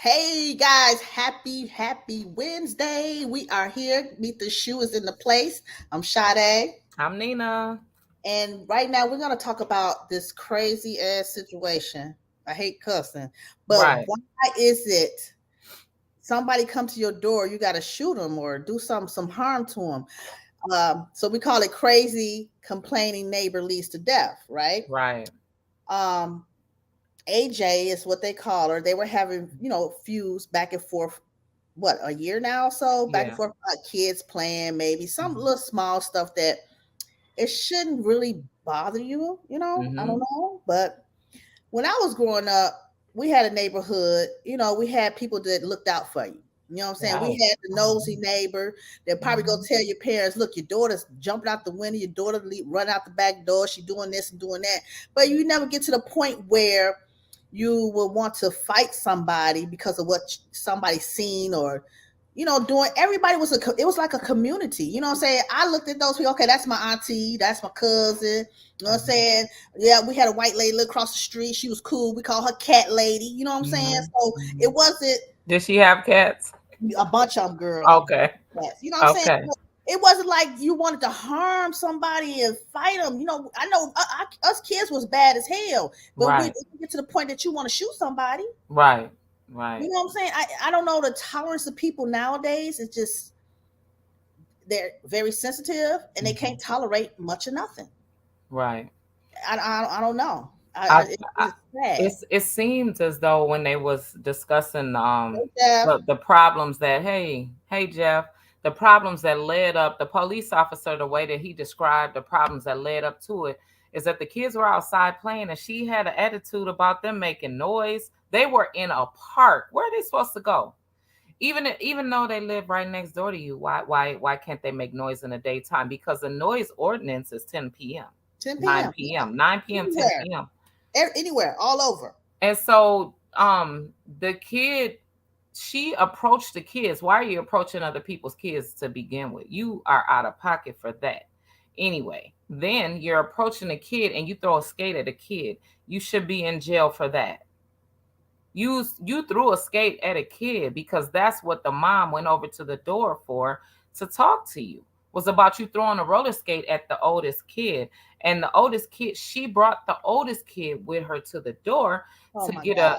Hey guys, happy Wednesday. We are here. Meet the Shoe is in the place. I'm Sade. I'm Nina. And right now we're gonna talk about this crazy ass situation. I hate cussing, but Right, why is it somebody come to your door, you gotta shoot them or do some harm to them? So we call it crazy complaining neighbor leads to death, right? right. Um, AJ is what they call her. They were having, feuds back and forth, what, a year now? So back and Yeah. forth, kids playing, maybe some little small stuff that it shouldn't really bother you, I don't Mm-hmm. know. But when I was growing up, we had a neighborhood, we had people that looked out for you. You know what I'm saying? We Right. had the nosy neighbor that probably go Mm-hmm. tell your parents, look, your daughter's jumping out the window, your daughter run out the back door, she doing this and doing that. But you never get to the point where you will want to fight somebody because of what somebody seen or doing. Everybody was it was like a community. You know what I'm saying? I looked at those people. Okay, that's my auntie, that's my cousin. You know what I'm saying? Yeah, we had a white lady live across the street. She was cool. We call her Cat Lady. You know what I'm saying? Mm-hmm. So Hmm. it wasn't Did she have cats? a bunch of them, girl. A bunch Okay. of cats. You know what I'm saying? Okay. It wasn't like you wanted to harm somebody and fight them. I know us kids was bad as hell, but we Right. get to the point that you want to shoot somebody. Right. You Right. know what I'm saying? I don't know, the tolerance of people nowadays is just they're very sensitive and they Hmm. can't tolerate much of nothing. Right. I don't know. I, I It's sad. it seems as though when they was discussing Yeah. the problems that hey Jeff, the problems that led up, the police officer, the way that he described the problems that led up to it is that the kids were outside playing and she had an attitude about them making noise. They were in a park. Where are they supposed to go? Even though they live right next door to you, why can't they make noise in the daytime? Because the noise ordinance is 10 p.m., 10 p.m. 9 p.m., 9 p.m., Anywhere. 10 p.m. Anywhere. All over. And so the kid, she approached the kids. Why are you approaching other people's kids to begin with? You are out of pocket for that. Anyway, then you're approaching a kid and you throw a skate at a kid. You should be in jail for that. You threw a skate at a kid because that's what the mom went over to the door for, to talk to you. Was about you throwing a roller skate at the oldest kid. And the oldest kid, she brought the oldest kid with her to the door Oh to my get God.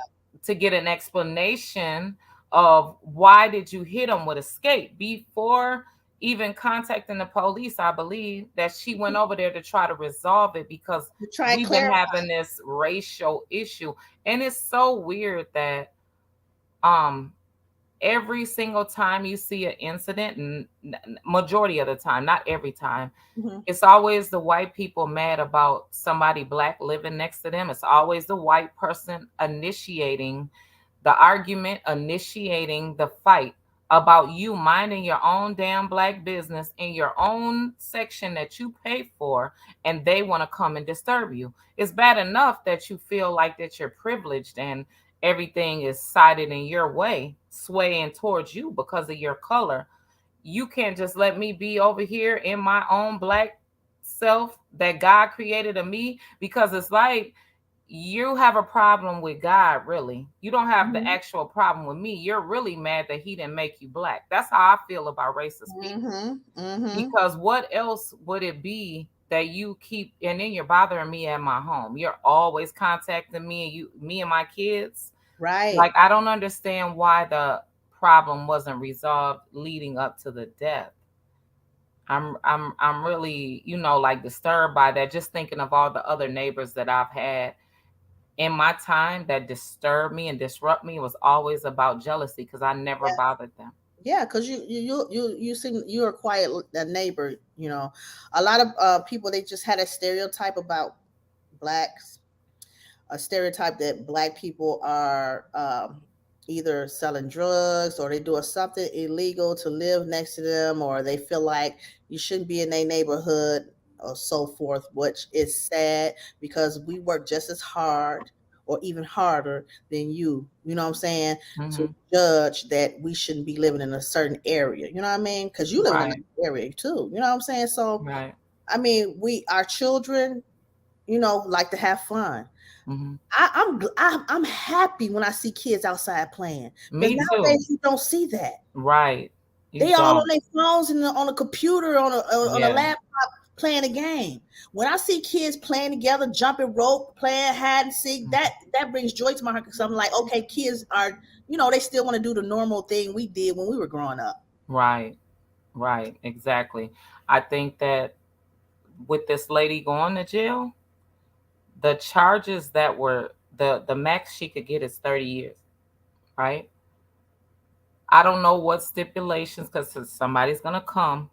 an explanation of why did you hit him with a skate before even contacting the police. I believe that she went over there to try to resolve it because To try and we've been clarify. having this racial issue. And it's so weird that um every single time you see an incident, and majority of the time, not every time, Mhm. it's always the white people mad about somebody black living next to them. It's always the white person initiating the argument, initiating the fight about you minding your own damn black business in your own section that you pay for, and they want to come and disturb you. It's bad enough that you feel like that you're privileged and everything is sided in your way, swaying towards you because of your color. You can't just let me be over here in my own black self that God created of me, because it's like you have a problem with God, really. You don't have the Mhm. actual problem with me. You're really mad that he didn't make you black. That's how I feel about racist people. Mhm. Mhm. Because what else would it be that you keep, and then you're bothering me at my home. You're always contacting me and me and my kids. Right. Like, I don't understand why the problem wasn't resolved leading up to the death. I'm really, like disturbed by that. Just thinking of all the other neighbors that I've had in my time that disturbed me and disrupt me was always about jealousy because I never Yeah. bothered them. Yeah, because you seem you're a quiet neighbor. A lot of people, they just had a stereotype about blacks, a stereotype that black people are either selling drugs or they doing something illegal to live next to them, or they feel like you shouldn't be in their neighborhood or so forth, which is sad because we work just as hard or even harder than you. You know what I'm saying? To Hmm. judge that we shouldn't be living in a certain area. You know what I mean? Because you live in Right, an area too. You know what I'm saying? So right. I mean, our children, like to have fun. Hmm. I'm happy when I see kids outside playing, because Me too. nowadays you don't see that. Right. You They all on don't. their phones and on a computer, on a Yeah. laptop, playing a game. When I see kids playing together, jumping rope, playing hide and seek, that brings joy to my heart, because I'm like, okay, kids are, they still want to do the normal thing we did when we were growing up. Right. Right. Exactly. I think that with this lady going to jail, the charges that were the max she could get is 30 years, right? I don't know what stipulations, because somebody's gonna come,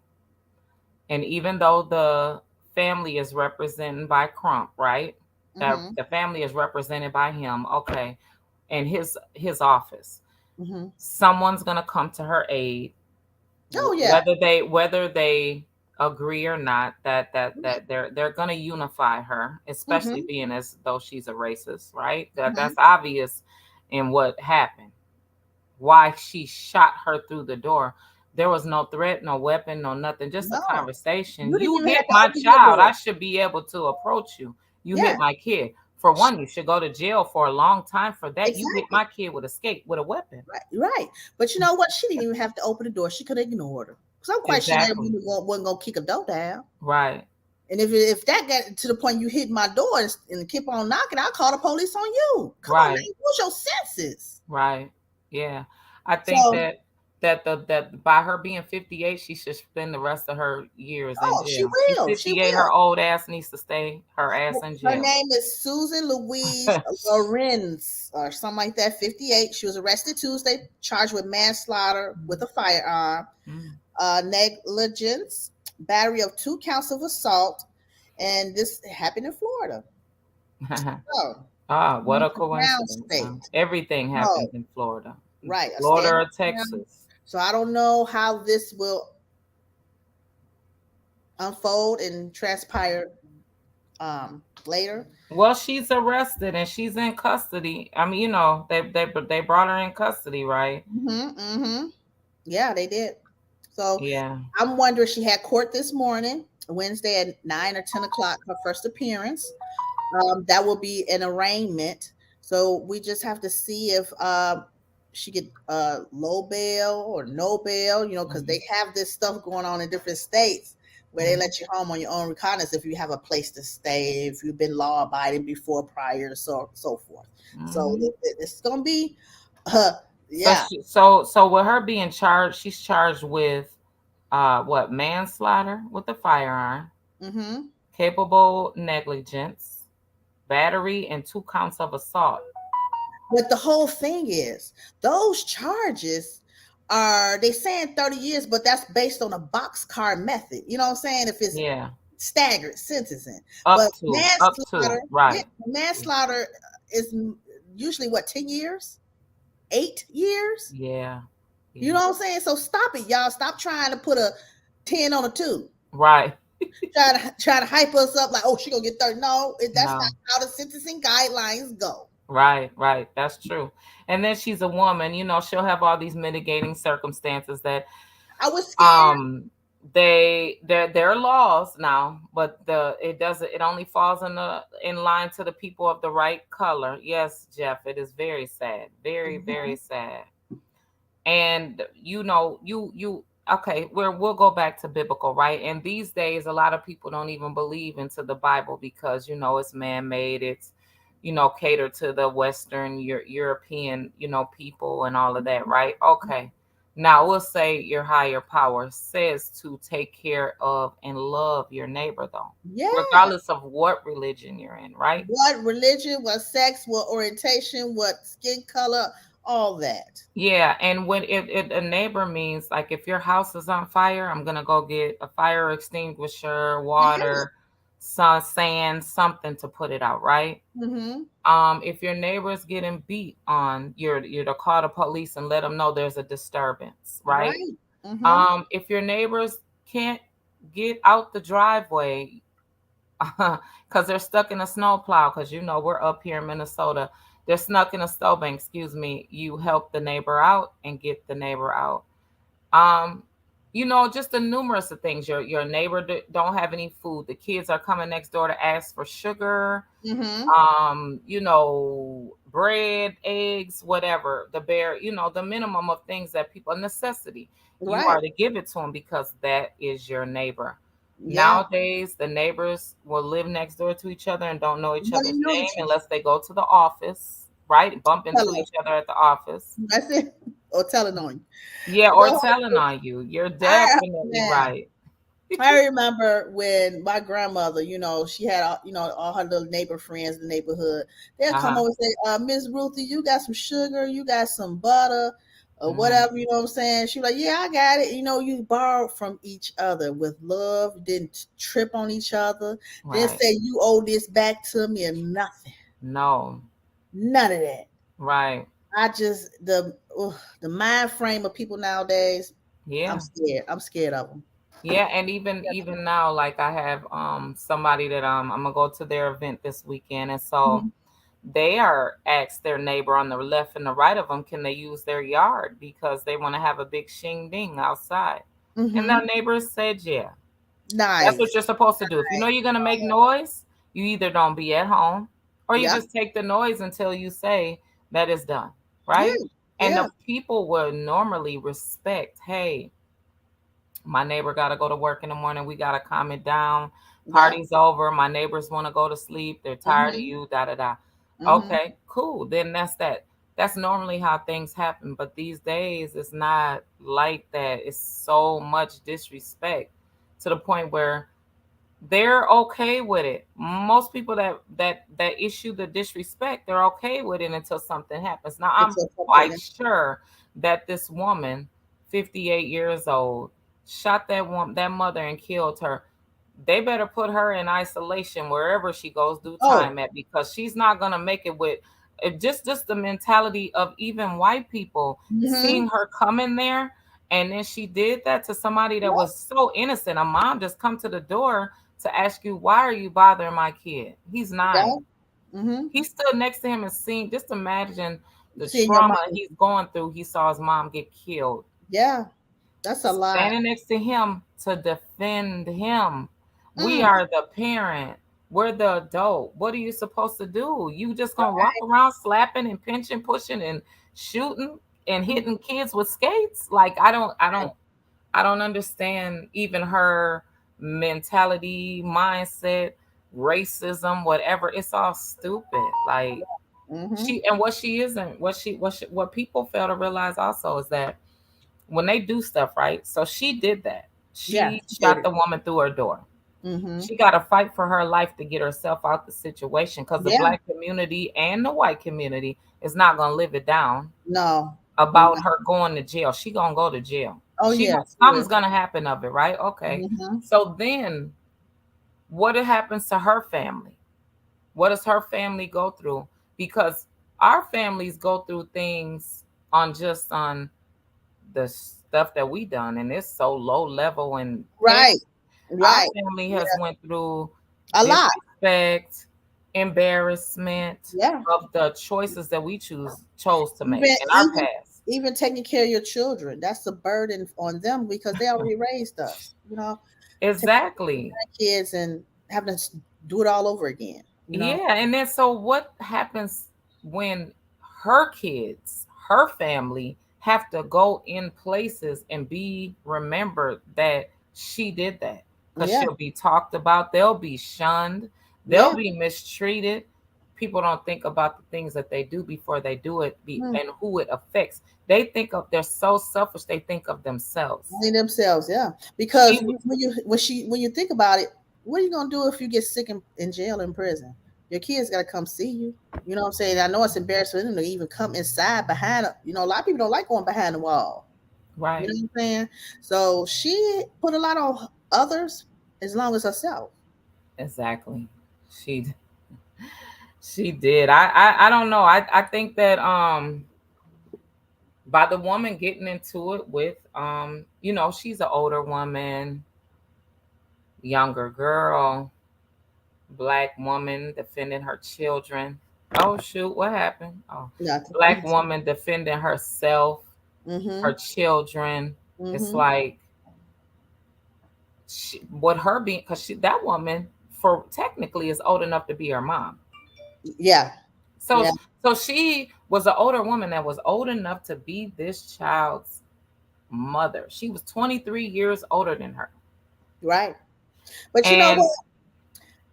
and even though the family is represented by Crump, right? That Mm-hmm. the family is represented by him, okay, and his office. Mm-hmm. Someone's gonna come to her aid, Oh yeah. whether they agree or not, that they're gonna unify her, especially Mm-hmm. being as though she's a racist, right? That's Mm-hmm. obvious in what happened. Why she shot her through the door. There was no threat, no weapon, no nothing, just a No, conversation. you didn't You even hit have to my open your child. I door. should be able to approach you. You hit Yeah, my kid. For one, you should go to jail for a long time for that. You hit exactly. my kid with a skate with a weapon. Right, right. But you know what? She didn't even have to open the door. She could have ignored her. Because I'm quite sure that Exactly. woman wasn't gonna kick a door down. Right. And if that got to the point you hit my door and keep on knocking, I'll call the police on you. Come on, Right. man, use your senses. Right. Yeah. I think So, that by her being 58, she should spend the rest of her years in oh, she jail. She's will. She 58. Her will. old ass needs to stay her ass in Her jail. name is Susan Louise Lorenz or something like that. 58. She was arrested Tuesday, charged with manslaughter with a firearm, Mm. negligence, battery of 2 counts of assault, and this happened in Florida. So, Ah, what a it's a brown coincidence, huh? state. Everything Oh, happens in Florida. right, a Florida state of or brown. Texas. So I don't know how this will unfold and transpire later. Well, she's arrested and she's in custody. I mean, they brought her in custody, right? Mm-hmm. Yeah, they did. So Yeah. I'm wondering, she had court this morning, Wednesday at 9 or 10 o'clock, her first appearance. That will be an arraignment. So we just have to see if she get low bail or no bail, because Mhm. they have this stuff going on in different states where they Mhm. let you home on your own recognizance if you have a place to stay, if you've been law abiding before, prior, so forth. So Mhm. it's gonna be, uh, So yeah. so with her being charged, she's charged with what, manslaughter with a firearm, Mm-hmm. capable negligence, battery, and 2 counts of assault. But the whole thing is, those charges are, they saying 30 years, but that's based on a boxcar method. You know what I'm saying? If it's Yeah. staggered sentencing. But Up to, manslaughter, yeah, right. manslaughter is usually what, 10 years? 8 years? Yeah. You Yeah. know what I'm saying? So stop it, y'all. Stop trying to put a 10 on a 2. Right. Try to hype us up like, oh, she gonna get 30. No, that's not No. how the sentencing guidelines go. Right, right. That's true. And then she's a woman, she'll have all these mitigating circumstances that I was scared. um there are laws now, but it only falls in line to the people of the right color. Yes, Jeff, it is very sad. Very, very Mhm. sad. And you okay, we'll go back to biblical, right? And these days a lot of people don't even believe into the Bible because it's man-made. It's catered to the Western European people and all of that, right? Okay, now we'll say your higher power says to take care of and love your neighbor, though, Yeah. regardless of what religion you're in, right? What religion, what sex, what orientation, what skin color, all that. Yeah, and when it a neighbor means, like, if your house is on fire, I'm gonna go get a fire extinguisher, Yeah. water, sand, something to put it out, right? Mm-hmm. If your neighbor is getting beat on, you're to call the police and let them know there's a disturbance, right? Right. Mm-hmm. If your neighbors can't get out the driveway because they're stuck in a snowplow, because we're up here in Minnesota. They're stuck in a snowbank, excuse me. You help the neighbor out and get the neighbor out. Um, just the numerous of things. Your neighbor don't have any food. The kids are coming next door to ask for sugar, Mm-hmm. bread, eggs, whatever. The bare, the minimum of things that people, a necessity. You Right. are to give it to them because that is your neighbor. Yeah. Nowadays, the neighbors will live next door to each other and don't know each Well, other's you know name each other. unless they go to the office, right? Bump into Tell each other at the office. That's it. Or telling on you. Yeah, or Well, telling on you. You're I definitely man, right. I remember when my grandmother, she had all her little neighbor friends in the neighborhood. They'll come Uh-huh. over and say, Miss Ruthie, you got some sugar, you got some butter, or Mm, whatever, you know what I'm saying? She like, yeah, I got it. You borrowed from each other with love, didn't trip on each other, didn't right. say you owe this back to me or nothing. No. None of that. Right. I just the mind frame of people nowadays. I'm Yeah. scared. I'm scared of them. Yeah, and even now, like I have somebody that I'm gonna go to their event this weekend, and so Hmm. they are asked their neighbor on the left and the right of them, can they use their yard because they want to have a big shing ding outside, and Hmm. their neighbors said, yeah, that's what Nice. you're supposed to do. If you know you're gonna make noise, you either don't be at home or you Yeah. just take the noise until you say that it's done, Yeah. right? And Yeah. the people would normally respect, hey, my neighbor got to go to work in the morning. We got to calm it down. Yeah. Party's over. My neighbors want to go to sleep. They're tired of Hmm. you. Da da da. Hmm. Okay, cool. Then that's that. That's normally how things happen. But these days, it's not like that. It's so much disrespect to the point where they're okay with it. Most people that issue the disrespect, they're okay with it until something happens. Now, I'm Until something. quite sure that this woman, 58 years old, shot that mother and killed her. They better put her in isolation wherever she goes do Oh. time at, because she's not gonna make it with just the mentality of even white people Hmm. seeing her come in there, and then she did that to somebody that Yeah. was so innocent. A mom just come to the door to ask you, why are you bothering my kid? He's Yeah. 9. Hmm. He stood next to him and seen, just imagine the Seeing your trauma mom. he's going through. He saw his mom get killed, Yeah. That's a lot. standing next to him to defend him. We Mm. are the parent. We're the adult. What are you supposed to do? You just gonna walk Right. around slapping and pinching, pushing and shooting and Mm. hitting kids with skates? Like I don't understand even her mentality, mindset, racism, whatever. It's all stupid. Like Hmm. she, and what she isn't, what people fail to realize also is that when they do stuff right. So she did that. Yeah. She She did shot it. the woman through her door. Hmm. She got to fight for her life to get herself out the situation, because the Yeah. black community and the white community is not gonna live it down No. No. about her going to jail. She gonna go to jail. Oh She yeah. She something's will. gonna happen of it, right? Okay. Hmm. So then, what happens to her family? What does her family go through? Because our families go through things on the stuff that we done, and it's so low level and petty. Right. Our Right. family has Yeah. went through A lot. disrespect, embarrassment Yeah. of the choices that we chose to make Even in our even past. even taking care of your children, that's a burden on them because they already raised us. Taking Exactly. care of kids and having to do it all over again. Yeah, and then so what happens when her kids, her family have to go in places and be remembered that she did that? Because Yeah. she'll be talked about, they'll be shunned, they'll Yeah. be mistreated. People don't think about the things that they do before they do it, Mm. and who it affects. They think of, they're so selfish, they think of themselves. Only themselves, yeah. She Because when you think about it, what are you gonna do if you get sick in jail in prison? Your kids gotta come see you. You know what I'm saying? I know it's embarrassing for them to even come inside behind. A lot of people don't like going behind the wall. You right. know what I'm saying? So she put a lot on others as long as herself. Exactly. She she did. I don't know. I think that by the woman getting into it with she's an older woman, younger girl, black woman defending her children. Oh shoot, what happened? Oh, Nothing. black woman defending herself, Mm-hmm. her children. It's Mm-hmm. like, What her being, because that woman for technically is old enough to be her mom. Yeah. So Yeah. so she was an older woman that was old enough to be this child's mother. She was 23 years older than her. Right. But you know And what?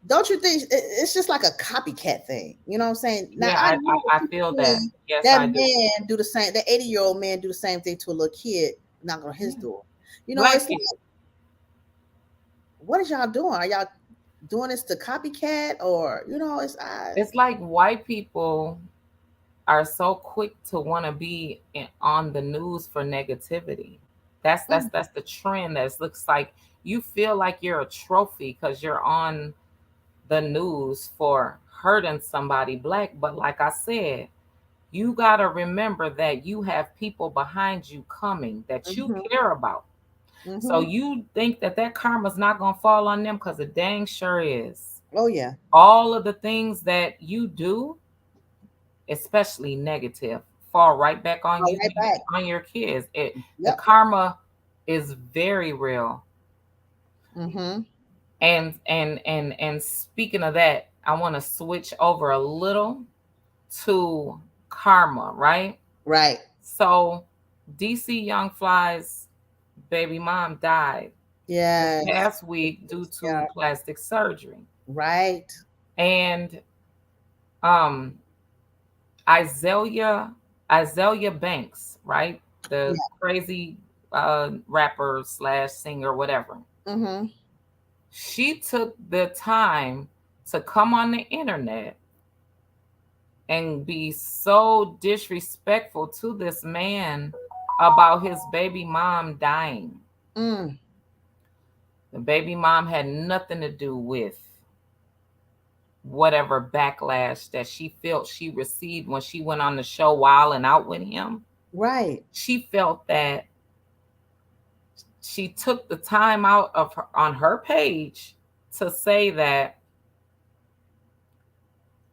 Don't you think it's just like a copycat thing? You know what I'm saying? Now yeah, I I, know I, I people feel that. see Yes, that I do. man do the same. That 80-year-old man do the same thing to a little kid knocking on his Yeah. door. You know, Black it's people. like, what is y'all doing? Are y'all doing this to copycat or It's It's like white people are so quick to want to be on the news for negativity. That's the trend. That looks like you feel like you're a trophy because you're on the news for hurting somebody black. But like I said, you got to remember that you have people behind you coming that you mm-hmm, care about. So mm-hmm. you think that karma's not going to fall on them, because it dang sure is. Oh yeah. All of the things that you do, especially negative, fall right back on All you, right back. on your kids. The Yep. karma is very real. Mm-hmm. And speaking of that, I want to switch over a little to karma, right? Right. So DC Young Fly's baby mom died this Yes. past week due Yeah. to plastic surgery. Right. And um Isaiah Banks, right? The Yeah. crazy rapper slash singer, whatever. Mm-hmm. She took the time to come on the internet and be so disrespectful to this man about his baby mom dying. Mm. The baby mom had nothing to do with whatever backlash that she felt she received when she went on the show Wild and Out with him. Right. She felt that she took the time out of her on her page to say that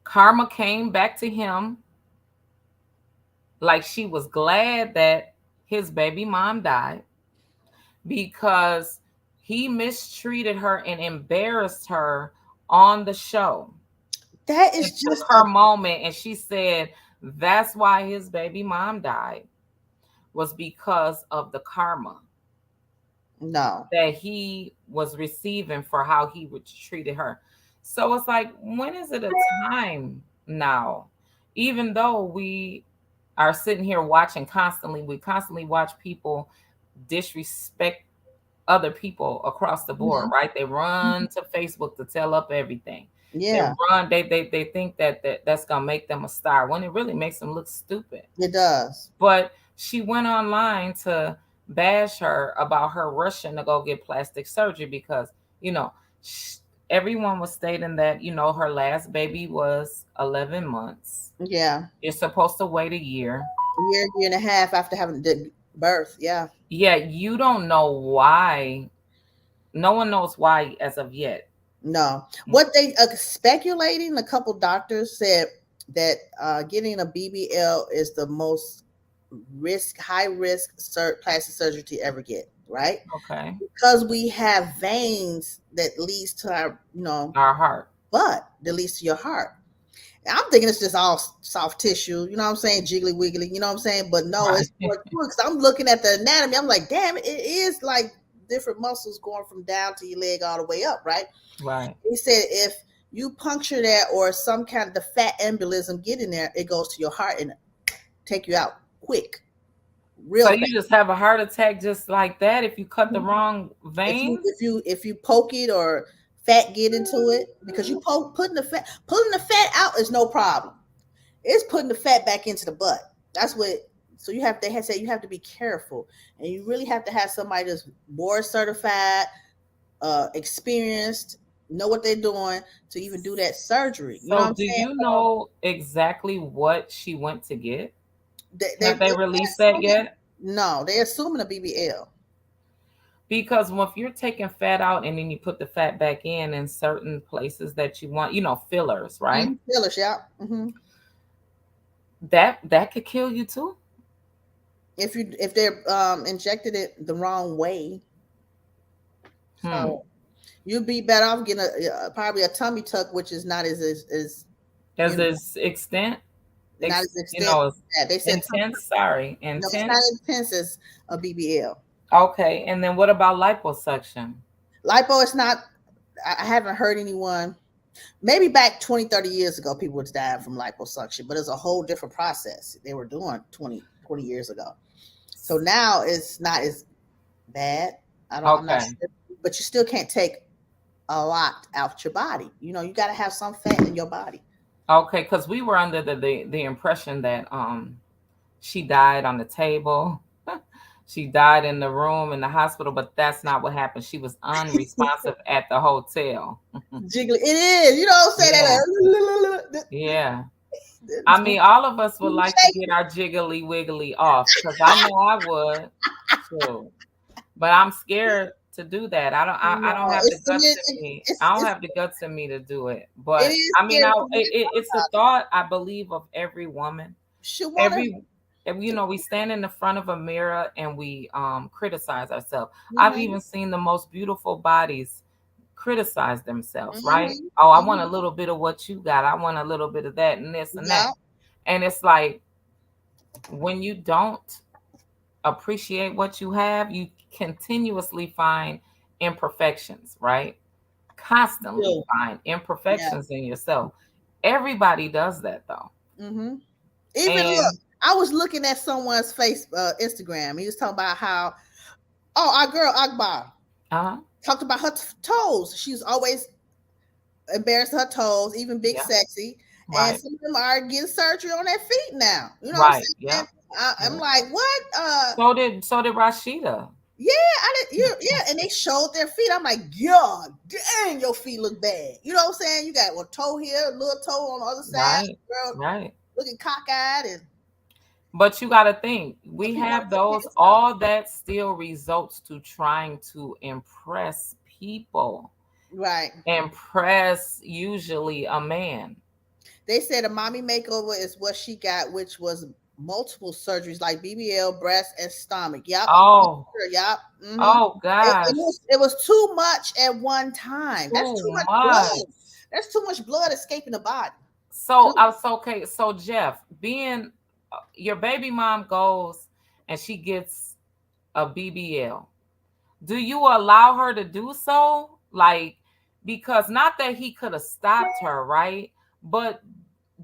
karma came back to him, like she was glad that his baby mom died because he mistreated her and embarrassed her on the show. That It is took just her moment, and she said that's why his baby mom died, was because of the karma no. that he was receiving for how he would treated her. So it's like, when is it a time now? Even though we are sitting here watching constantly, we constantly watch people disrespect other people across the board, Mhm. right? They run to Facebook to tell up everything. They Yeah, run, they think that's gonna make them a star when it really makes them look stupid. it does. But she went online to bash her about her rushing to go get plastic surgery because, you know, sh- everyone was stating that, her last baby was 11 months. Yeah, You're supposed to wait a year. year and a half after having the birth. Yeah. Yeah, you don't know why. No one knows why as of yet. No, what they speculating. A couple doctors said that getting a BBL is the most high risk plastic surgery to ever get. Right, Okay. because we have veins that leads to our Our heart. butt that leads to your heart. I'm thinking it's just all soft tissue, you know what I'm saying? Jiggly wiggly, you know what I'm saying? But no, Right. it's more to it because I'm looking at the anatomy. I'm like, damn, it is like different muscles going from down to your leg all the way up, right? Right. He said if you puncture that or some kind of the fat embolism get in there, it goes to your heart and take you out quick, So real you fast. just have a heart attack just like that if you cut the wrong If you vein? if you if you poke it or fat get into it, because you putting the fat out is no problem. It's putting the fat back into the butt. That's what. So they had said you have to be careful, and you really have to have somebody that's board certified, experienced, know what they're doing to even do that surgery. You know what So I'm do saying? you know exactly what she went to get? Have they They released that assuming yet? no, they're assuming a BBL. Because if you're taking fat out and then you put the fat back in certain places that you want, fillers, right? Fillers, yeah. That could kill you too. If they're injected it the wrong way. Hmm. So you'd be better off getting probably a tummy tuck, which is not as As you know its extent, not as you extent know, that they said tummy tuck. intense. Sorry, No, it's not intense. as intense as a BBL. Okay, and then what about liposuction? Lipo is not. I haven't heard anyone. Maybe back 20, 30 years ago, people was dying from liposuction, but it's a whole different process they were doing 20 years ago. So now it's not as bad. I'm not Okay. sure, but you still can't take a lot out your body. You got to have some fat in your body. Okay, because we were under the impression that she died on the table. She died in the room in the hospital, but that's not what happened. She was unresponsive at the hotel. Jiggly, it is. You know what I'm saying? Yeah, That, yeah. I mean, all of us would like to get our jiggly wiggly off because I know I would too. But I'm scared to do that. I no, don't have the it's it guts in is me. I don't it's have the guts in me to do it. it But is I mean, scary to me. it's a thought I believe of every woman. She wanted Every we stand in the front of a mirror and we criticize ourselves. I've hmm even seen the most beautiful bodies criticize themselves, right? hmm Oh, I want a hmm little bit of what you got. I want a little bit of that and this and that. yeah, And it's like when you don't appreciate what you have, you continuously find imperfections, right? Constantly you find yeah. imperfections in yourself. Everybody does that though. hmm Even look, And I was looking at someone's face Instagram. He was talking about how our girl Akbar uh talked about her toes. She's always embarrassed her toes, even big yeah, sexy. And right, some of them are getting surgery on their feet now. You know what I'm right, saying? yeah, I'm yeah. like, what? So did Rashida. Yeah, yeah, and they showed their feet. I'm like, God dang, your feet look bad. You know what I'm saying? You got a toe here, a little toe on the other side, Right, girl right. looking cockeyed, and But you got to think, but we people want have to take care those, of stuff. all that still results to trying to impress people, Right. impress usually a man. They said a mommy makeover is what she got, which was multiple surgeries like BBL, breast, and stomach. Yep, I'm pretty Oh, sure. Yep. oh It, gosh, it was it was too much at one time. That's too too much much. blood. That's too much blood escaping the body. So Too. I was okay. So Jeff, being your baby mom goes and she gets a BBL, do you allow her to do so? Like, because not that he could have stopped her, right? But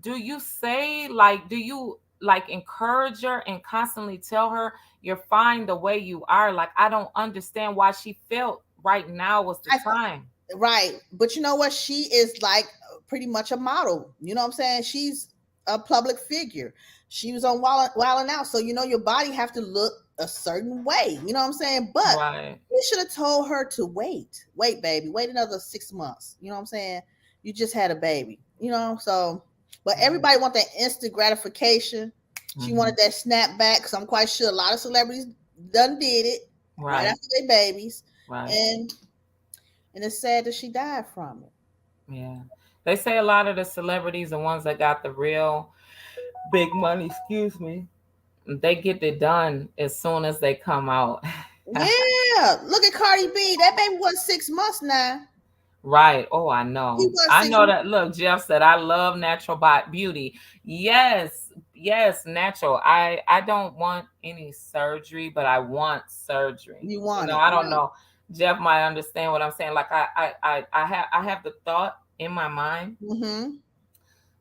do you say, like, do you like encourage her and constantly tell her you're fine the way you are? Like, I don't understand why she felt right now was the I time. Right. But you know what? She is like pretty much a model. You know what I'm saying? She's a public figure. She was on Wild and Out. So, your body have to look a certain way. You know what I'm saying? But Right. you should have told her to wait. Wait, baby. Wait another 6 months. You know what I'm saying? You just had a baby. So, but everybody want that instant gratification. She Mm-hmm. wanted that snapback because I'm quite sure a lot of celebrities done did it right Right. after their babies. Right. And it's sad that she died from it. Yeah. They say a lot of the celebrities, the ones that got the real big money, excuse me, they get it done as soon as they come out. Yeah, look at Cardi B. That baby was 6 months now. Right. Oh, I He know. was I six know months. that. Look, Jeff said I love natural beauty. Yes, yes, natural. I don't want any surgery, but I want surgery. You want it, I don't right? know. Jeff might understand what I'm saying. Like I have the thought in my mind Mm-hmm.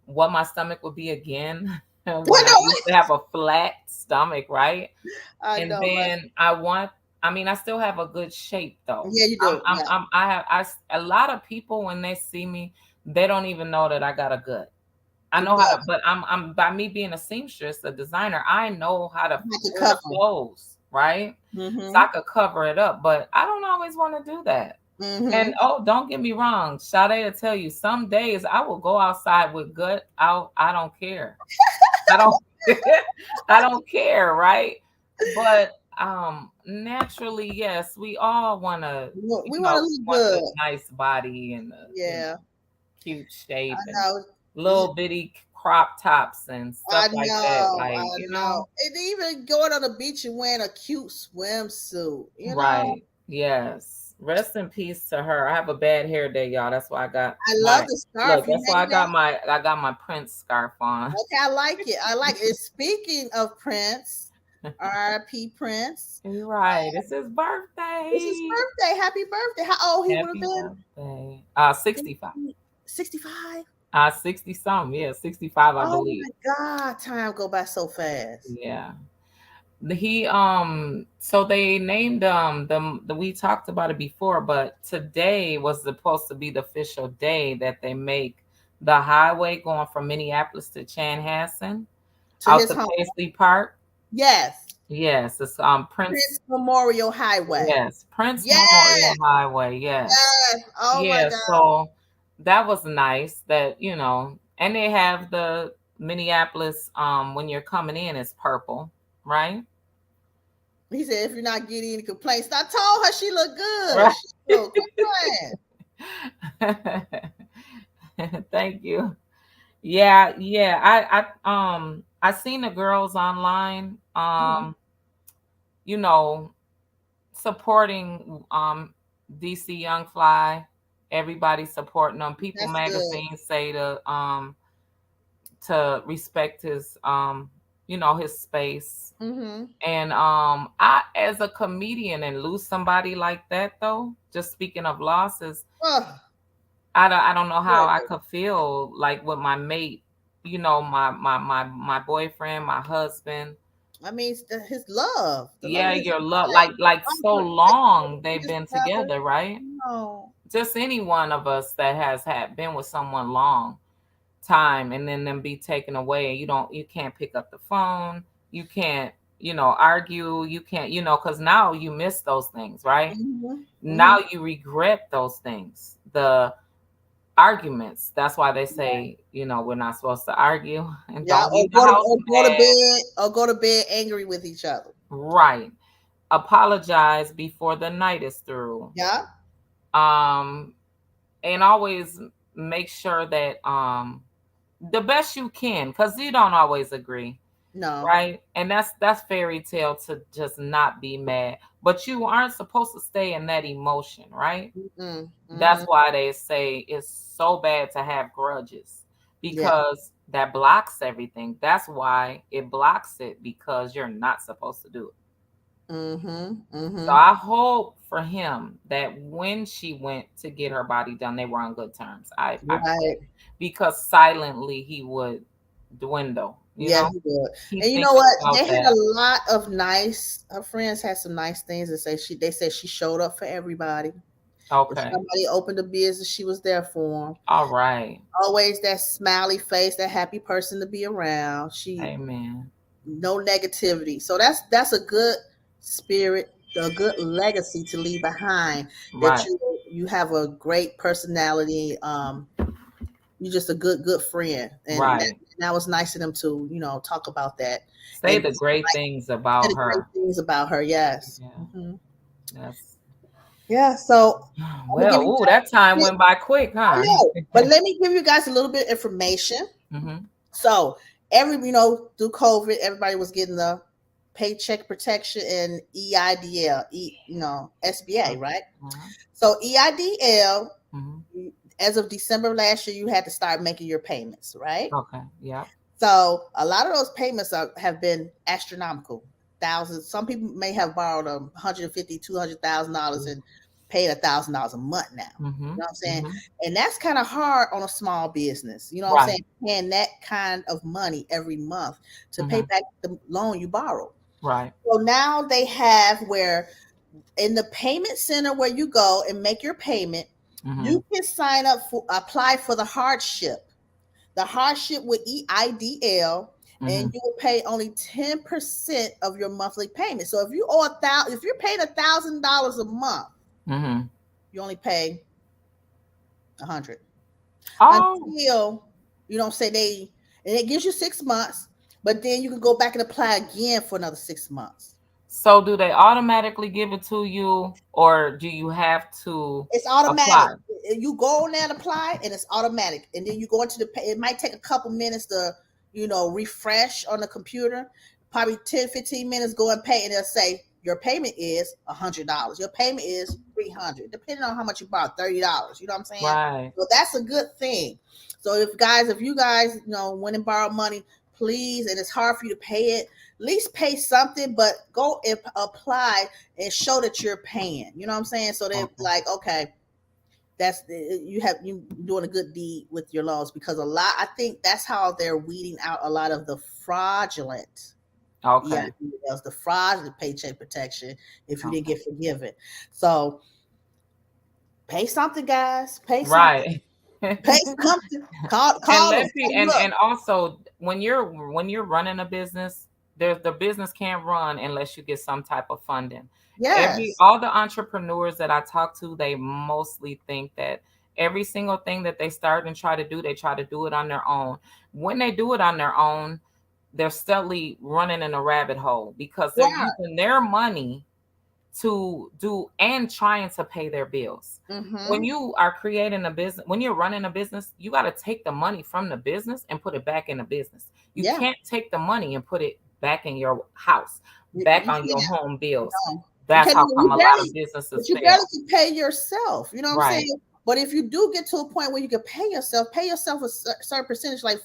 what my stomach would be again Well, when I no, used to have a flat stomach, right? I And know, right? then I mean, I still have a good shape though. Yeah, you do. Yeah. A lot of people when they see me, they don't even know that I got a gut. I The know how to, gut but I'm by me being a seamstress, a designer, I know how to had to fold cover. clothes, right? So Mm-hmm. I could cover it up, but I don't always want to do that. Mm-hmm. And oh, don't get me wrong, Sade will tell you, some days I will go outside with gut out. I don't care. I don't I don't care, right? But naturally, yes, we all wanna, We want to look want the good. nice body and the, Yeah, cute I shape and know. little bitty crop tops and stuff I like that. know. Like, I know. And even going on the beach and wearing a cute swimsuit. right. Yes. Rest in peace to her. I have a bad hair day, y'all. That's why I got I love my the look. scarf. You That's why made that? I got my Prince scarf on. Okay, I like it. I like it. Speaking of Prince, R.I.P. Prince. You're right. It's his It's his birthday. birthday. Happy birthday. How old he would have Happy been? birthday. 65. 65. 60 something. Yeah, 65, I Oh believe. my God, time go by so fast. Yeah. He so they named the we talked about it before, but today was supposed to be the official day that they make the highway going from Minneapolis to Chanhassen To out his to home. Paisley Park. Yes. Yes, it's Prince. Prince Memorial Highway. Yes, Prince Memorial Yes. Highway. Yes, Yes. Oh my yeah. God. So that was nice. That and they have the Minneapolis. When you're coming in, it's purple, right? He said, if you're not getting any complaints, I told her she looked good. Right. She looked, quit playing. Thank you. Yeah, yeah. I seen the girls online Mhm. you know, supporting DC Young Fly. Everybody supporting them. People That's good. magazine say to respect his his space. Mm-hmm. And I as a comedian and lose somebody like that though, just speaking of losses, Oh, I don't know how I good. could feel like with my mate, my boyfriend, my husband. I mean, his love, the love Yeah, of his your love, life. like so Like, long they've his been brother. together, right? No. Just any one of us that has had been with someone long time and then them be taken away, and you can't pick up the phone, you can't, argue, you can't, because now you miss those things, right? Mm-hmm. Mm-hmm. Now you regret those things, the arguments. That's why they say, we're not supposed to argue and Yeah, don't leave the house or go to mad. bed, or go to bed angry with each other. Right. Apologize before the night is through. Yeah. Um, and always make sure that the best you can, because you don't always agree, No. right? And that's fairy tale to just not be mad. But you aren't supposed to stay in that emotion, right? Mm-mm. That's Mm-hmm. why they say it's so bad to have grudges, Yeah. because that blocks everything. That's why it blocks it, because you're not supposed to do it. Mm-hmm. So Mm-hmm. I hope for him that when she went to get her body done, they were on good terms. I pray, Right. because silently he would dwindle. Yeah, he would. Keep And you know thinking what? about They had a that. lot of nice. Her friends had some nice things to say. They said she showed up for everybody. If Okay. somebody opened a business, she was there for them. All right. Always that smiley face, that happy person to be around. She Amen. no negativity. So that's a good spirit, a good legacy to leave behind. That Right. you have a great personality. You're just a good friend, and Right. that was nice of them to talk about that Say and the great things said about the great her. things about her. Yes. Yeah. Hmm. That's Yeah. So I'm gonna give well. you Ooh, guys. that time went by quick, I huh? know, but let me give you guys a little bit of information. Mm-hmm. So through COVID, everybody was getting the paycheck protection and EIDL, SBA, right? Uh-huh. So EIDL, Mm-hmm. as of December last year, you had to start making your payments, right? Okay. Yep. So a lot of those payments have been astronomical, thousands. Some people may have borrowed $150,000, $200,000 and paid $1,000 a month now. Mm-hmm. You know what I'm saying? Mm-hmm. And that's kind of hard on a small business. You know what I'm Right. saying? Paying that kind of money every month to pay Mm-hmm. back the loan you borrowed. Right. So now they have where in the payment center where you go and make your payment, Mm-hmm. you can apply for the hardship. The hardship with EIDL, and Mm-hmm. you will pay only 10% of your monthly payment. So if you're paying $1,000 a month, Mm-hmm. you only pay 100 Oh, until say and it gives you 6 months, but then you can go back and apply again for another 6 months. so do they automatically give it to you, or do you have to It's automatic. apply? You go on there and apply, and it's automatic. And then you go into it might take a couple minutes to, refresh on the computer. Probably 10, 15 minutes, go and pay, and they'll say your payment is $100. Your payment is $300, depending on how much you borrow. $30. You know what I'm saying? Right. So that's a good thing. So if you guys, went and borrowed money, please, and it's hard for you to pay it, at least pay something, but go and apply and show that you're paying. You know what I'm saying? So they're Okay. like, okay, you doing a good deed with your loans, because I think that's how they're weeding out a lot of the fraudulent, yeah, Okay. emails, the fraudulent paycheck protection if you didn't Okay. get forgiven. So pay something, guys. Pay something. Right. Pay something. And Call them. let's see, Say, look, and also when you're running a business, the business can't run unless you get some type of funding. Every yes, all the entrepreneurs that I talk to, they mostly think that every single thing that they start and try to do, they try to do it on their own. When they do it on their own, they're steadily running in a rabbit hole because they're right. using their money to do and trying to pay their bills. When Mm-hmm. you are creating a business, when you're running a business, you got to take the money from the business and put it back in the business. You Yeah. can't take the money and put it back in your house, back You on your can't. home bills. No. You That's can't how even, come you a lot of barely, businesses but you barely fail. can pay yourself. You know what I'm Right, saying? But if you do get to a point where you can pay yourself a certain percentage, like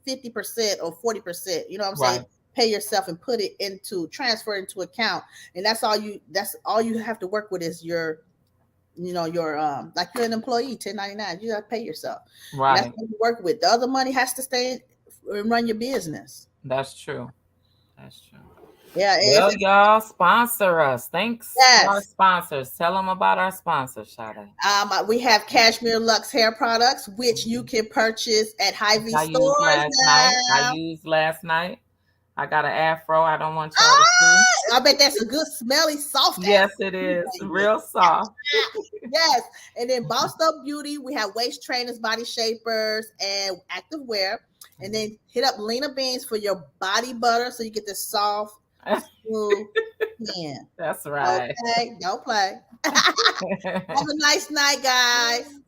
50% or 40%. You know what I'm saying? right, Pay yourself and put it into transfer into account, and That's all you have to work with is your like you're an employee, 1099. You got to pay yourself, and that's right. what you work with. The other money has to stay and run your business. That's true. That's true. Yeah, Well, y'all sponsor us. Thanks to our yes. sponsors. Tell them about our sponsors, Sade. We have Cashmere Lux hair products, which you can purchase at Hy-Vee I used stores last night. I now. used last night. I got an afro. I don't want y'all to see. Ah, I bet that's a good, smelly, soft Yes, afro. it too, is. baby. Real soft. Yes. And then Bossed Up Beauty, we have waist trainers, body shapers, and active wear. And then hit up Lena Beans for your body butter so you get this soft, smooth skin. That's right. Okay, don't play. Have a nice night, guys.